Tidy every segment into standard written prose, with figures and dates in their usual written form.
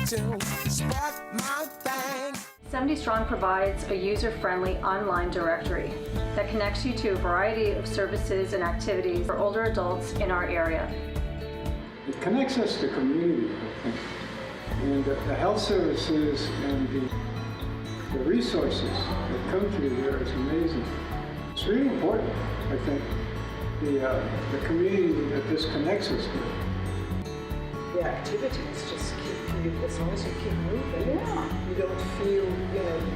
to spark my thing. 70 Strong provides a user-friendly online directory that connects you to a variety of services and activities for older adults in our area. It connects us to community, I think. And the health services and the resources that come through here is amazing. It's really important, I think, the community that this connects us to. The activities just keep you, as long as you keep moving, you don't feel,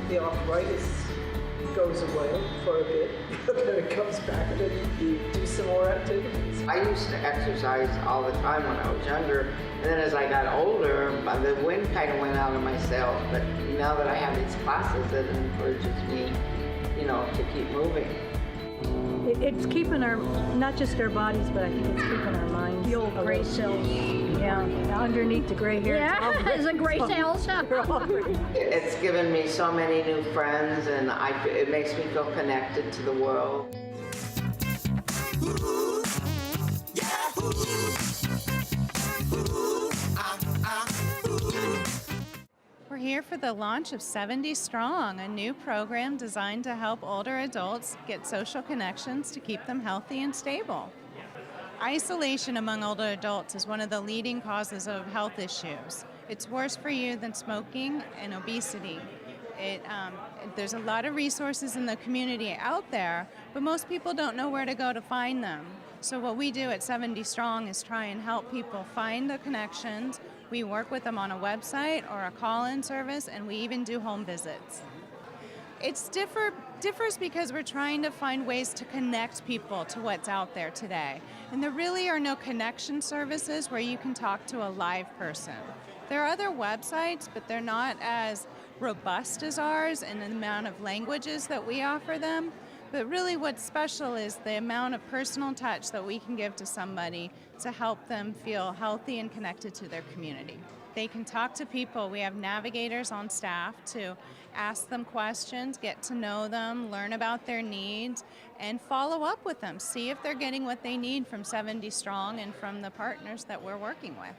the arthritis goes away for a bit, but then it comes back and then you do some more activities. I used to exercise all the time when I was younger, and then as I got older, the wind kind of went out of my sails, but now that I have these classes, it encourages me, to keep moving. It's keeping not just our bodies, but I think it's keeping our minds. The old gray cells. Yeah, underneath the gray hair. Yeah, it's a gray cells. It's given me so many new friends, and it makes me feel connected to the world. Ooh, yeah, ooh, ooh, ooh. We're here for the launch of 70 Strong, a new program designed to help older adults get social connections to keep them healthy and stable. Isolation among older adults is one of the leading causes of health issues. It's worse for you than smoking and obesity. There's a lot of resources in the community out there, but most people don't know where to go to find them. So what we do at 70 Strong is try and help people find the connections. We work with them on a website or a call-in service, and we even do home visits. It differs because we're trying to find ways to connect people to what's out there today. And there really are no connection services where you can talk to a live person. There are other websites, but they're not as robust as ours in the amount of languages that we offer them. But really what's special is the amount of personal touch that we can give to somebody to help them feel healthy and connected to their community. They can talk to people. We have navigators on staff to ask them questions, get to know them, learn about their needs, and follow up with them. See if they're getting what they need from 70 Strong and from the partners that we're working with.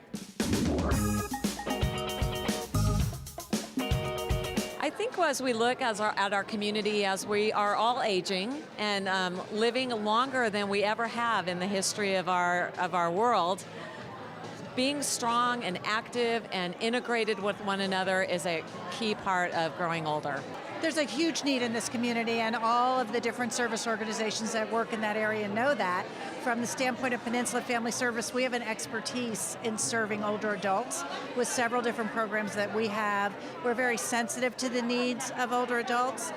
I think as we look at our community, as we are all aging and living longer than we ever have in the history of our world, being strong and active and integrated with one another is a key part of growing older. There's a huge need in this community, and all of the different service organizations that work in that area know that. From the standpoint of Peninsula Family Service, we have an expertise in serving older adults with several different programs that we have. We're very sensitive to the needs of older adults.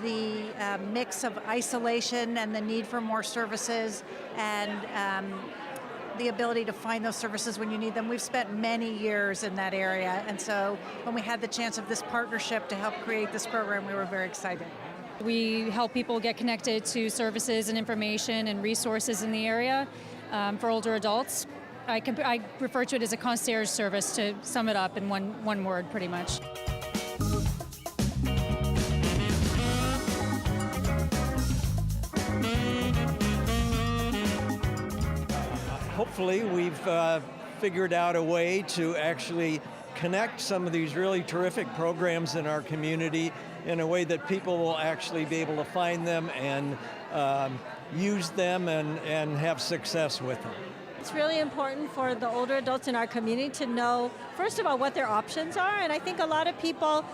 The mix of isolation and the need for more services and the ability to find those services when you need them. We've spent many years in that area, and so when we had the chance of this partnership to help create this program, we were very excited. We help people get connected to services and information and resources in the area for older adults. I refer to it as a concierge service, to sum it up in one word pretty much. Hopefully we've figured out a way to actually connect some of these really terrific programs in our community in a way that people will actually be able to find them and use them and have success with them. It's really important for the older adults in our community to know, first of all, what their options are, and I think a lot of people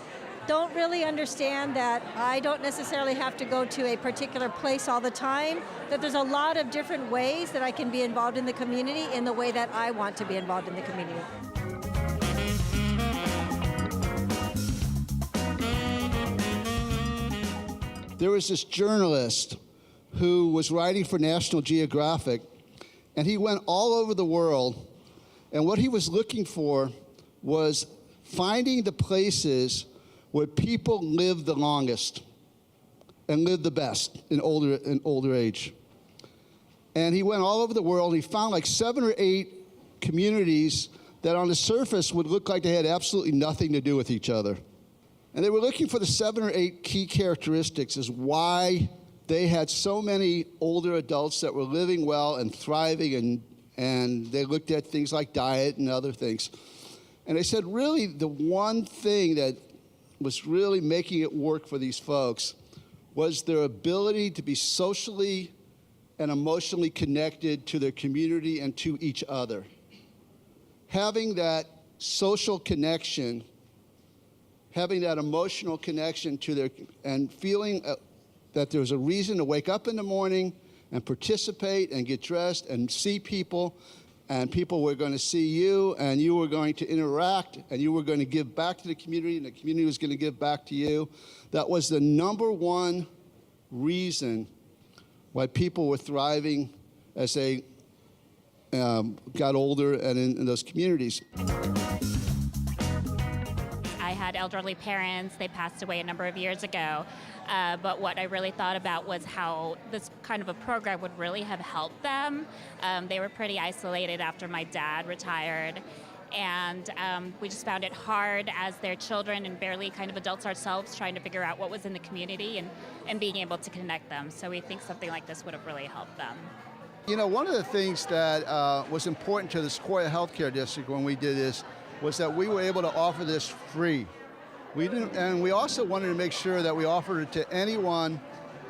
don't really understand that I don't necessarily have to go to a particular place all the time, that there's a lot of different ways that I can be involved in the community in the way that I want to be involved in the community. There was this journalist who was writing for National Geographic, and he went all over the world, and what he was looking for was finding the places where people live the longest and live the best in older age. And he went all over the world, and he found like 7 or 8 communities that on the surface would look like they had absolutely nothing to do with each other. And they were looking for the 7 or 8 key characteristics as why they had so many older adults that were living well and thriving, and they looked at things like diet and other things. And they said really the one thing that was really making it work for these folks was their ability to be socially and emotionally connected to their community and to each other. Having that social connection, having that emotional connection to their, and feeling that there's a reason to wake up in the morning and participate and get dressed and see people, and people were going to see you, and you were going to interact, and you were going to give back to the community, and the community was going to give back to you. That was the number one reason why people were thriving as they got older and in those communities. I had elderly parents. They passed away a number of years ago. But what I really thought about was how this kind of a program would really have helped them. They were pretty isolated after my dad retired. And we just found it hard as their children and barely kind of adults ourselves trying to figure out what was in the community and being able to connect them. So we think something like this would have really helped them. You know, one of the things that was important to the Sequoia Healthcare District when we did this was that we were able to offer this free. And we also wanted to make sure that we offered it to anyone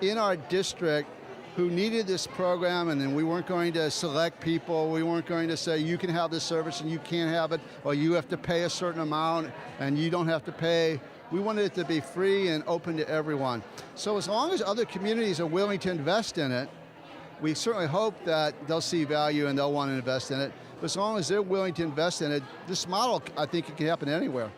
in our district who needed this program, and then we weren't going to select people. We weren't going to say you can have this service and you can't have it, or you have to pay a certain amount and you don't have to pay. We wanted it to be free and open to everyone. So as long as other communities are willing to invest in it, we certainly hope that they'll see value and they'll want to invest in it. But as long as they're willing to invest in it, this model, I think it can happen anywhere.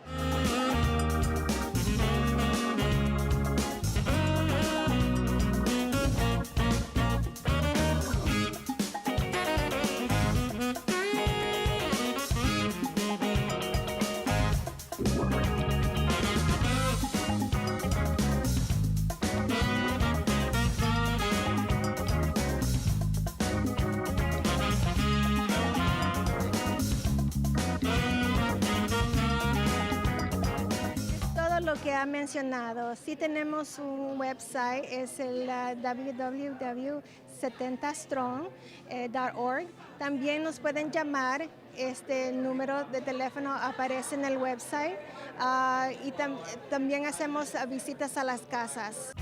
Que ha mencionado. Sí tenemos un website, es el www.70strong.org. También nos pueden llamar, este número de teléfono aparece en el website, y también hacemos visitas a las casas.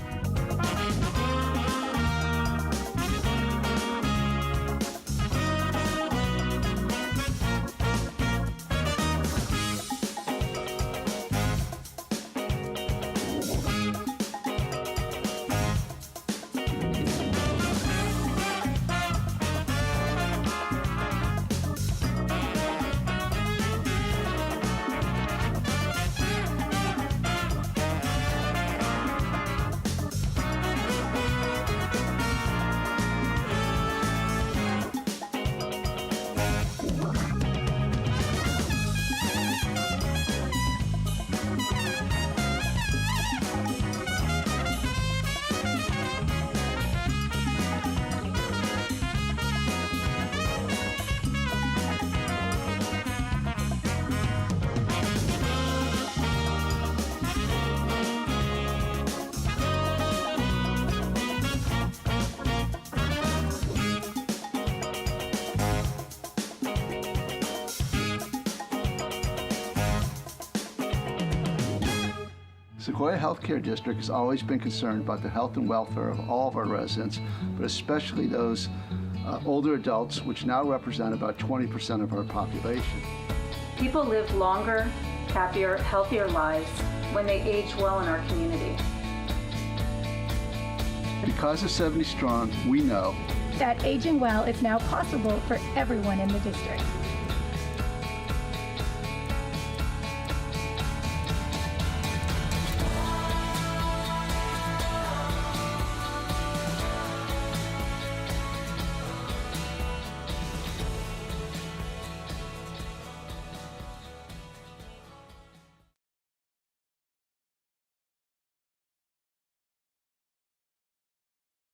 Sequoia Healthcare District has always been concerned about the health and welfare of all of our residents, but especially those older adults, which now represent about 20% of our population. People live longer, happier, healthier lives when they age well in our community. Because of 70 Strong, we know that aging well is now possible for everyone in the district.